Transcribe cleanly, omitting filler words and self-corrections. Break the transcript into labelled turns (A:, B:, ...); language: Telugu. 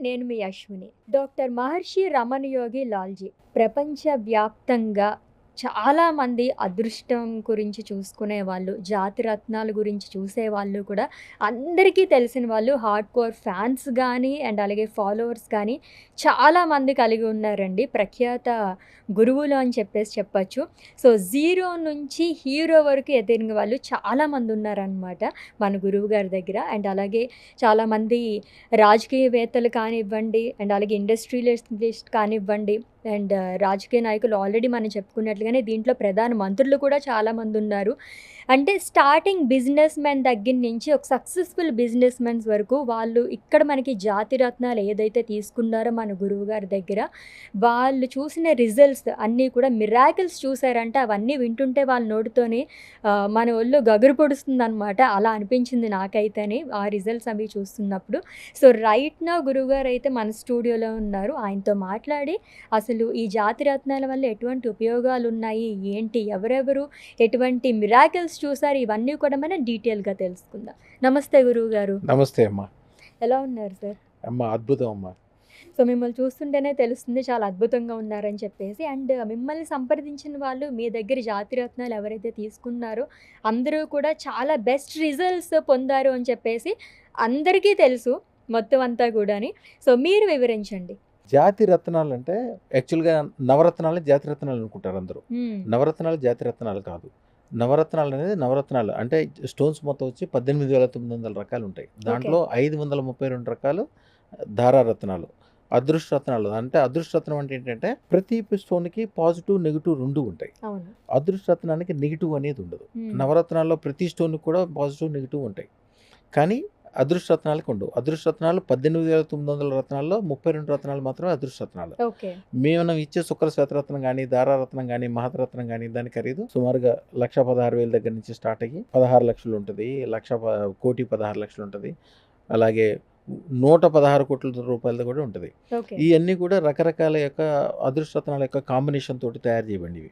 A: నేను మీ అశ్విని. డాక్టర్ మహర్షి రమణ యోగి లాల్జీ ప్రపంచవ్యాప్తంగా చాలామంది అదృష్టం గురించి చూసుకునే వాళ్ళు, జాతి రత్నాల గురించి చూసేవాళ్ళు కూడా అందరికీ తెలిసిన వాళ్ళు హార్డ్ కోర్ ఫ్యాన్స్ గానీ అండ్ అలాగే ఫాలోవర్స్ కానీ చాలామంది కలిగి ఉన్నారండి. ప్రఖ్యాత గురువులు అని చెప్పొచ్చు. సో, జీరో నుంచి హీరో వరకు ఎదిగిన వాళ్ళు చాలామంది ఉన్నారనమాట మన గురువు గారి దగ్గర. అండ్ అలాగే చాలామంది రాజకీయవేత్తలు కానివ్వండి, అండ్ అలాగే ఇండస్ట్రియలిస్ట్ కానివ్వండి, అండ్ రాజకీయ నాయకులు ఆల్రెడీ మనం చెప్పుకున్నట్లుగానే దీంట్లో ప్రధాన మంత్రులు కూడా చాలామంది ఉన్నారు. అంటే స్టార్టింగ్ బిజినెస్ మెన్ దగ్గర నుంచి ఒక సక్సెస్ఫుల్ బిజినెస్ మెన్స్ వరకు వాళ్ళు ఇక్కడ మనకి జాతి రత్నాలు ఏదైతే తీసుకున్నారో మన గురువు గారి దగ్గర, వాళ్ళు చూసిన రిజల్ట్స్ అన్నీ కూడా మిరాకిల్స్ చూసారంటే అవన్నీ వింటుంటే వాళ్ళ నోటితోనే మన ఒళ్ళు గగురు పొడుస్తుందనమాట. అలా అనిపించింది నాకైతేనే ఆ రిజల్ట్స్ అవి చూస్తున్నప్పుడు. సో, రైట్ నౌ గురువుగారు అయితే మన స్టూడియోలో ఉన్నారు. ఆయనతో మాట్లాడి అసలు ఈ జాతి రత్నాల వల్ల ఎటువంటి ఉపయోగాలు ఉన్నాయి, ఏంటి, ఎవరెవరు ఎటువంటి మిరాకిల్స్ చూసారు, ఇవన్నీ కూడా మనం డీటెయిల్గా తెలుసుకుందాం. నమస్తే గురువుగారు.
B: నమస్తే అమ్మా.
A: ఎలా ఉన్నారు సార్?
B: అమ్మా అద్భుతం అమ్మా.
A: సో, మిమ్మల్ని చూస్తుంటేనే తెలుస్తుంది చాలా అద్భుతంగా ఉన్నారని చెప్పేసి. అండ్ మిమ్మల్ని సంప్రదించిన వాళ్ళు మీ దగ్గర జాతి రత్నాలు ఎవరైతే తీసుకున్నారో అందరూ కూడా చాలా బెస్ట్ రిజల్ట్స్ పొందారు అని చెప్పేసి అందరికీ తెలుసు మొత్తం అంతా కూడాని. సో, మీరు వివరించండి.
B: జాతి రత్నాలు అంటే యాక్చువల్గా నవరత్నాలు జాతి రత్నాలు అనుకుంటారు అందరూ. నవరత్నాలు జాతి రత్నాలు కాదు. నవరత్నాలు అనేది నవరత్నాలు అంటే స్టోన్స్ మొత్తం వచ్చి 18,900 రకాలు ఉంటాయి. దాంట్లో 532 రకాలు ధారారత్నాలు. అదృష్ట రత్నాలు అంటే అదృష్ట రత్నం అంటే ఏంటంటే ప్రతి స్టోన్కి పాజిటివ్ నెగిటివ్ రెండు ఉంటాయి. అదృష్ట రత్నానికి నెగిటివ్ అనేది ఉండదు. నవరత్నాల్లో ప్రతి స్టోన్కి కూడా పాజిటివ్ నెగిటివ్ ఉంటాయి. కానీ అదృష్ట రత్నాలకు ఉండవు. అదృష్ట రత్నాలు 18,900 రత్నాల్లో 32 రత్నాలు మాత్రమే అదృష్ట రత్నాలు. మనం ఇచ్చే శుక్ర శ్వేతరత్నం కానీ, దారారత్నం కానీ, మహతరత్నం కానీ దాని ఖరీదు సుమారుగా 1,16,000 దగ్గర నుంచి స్టార్ట్ అయ్యి 16 లక్షలు ఉంటుంది, 1,16 లక్షలు ఉంటుంది. అలాగే 116 కోట్ల రూపాయలది కూడా ఉంటుంది. ఇవన్నీ కూడా రకరకాల యొక్క అదృష్ట రత్నాల యొక్క కాంబినేషన్ తోటి తయారు చేయబడినవి.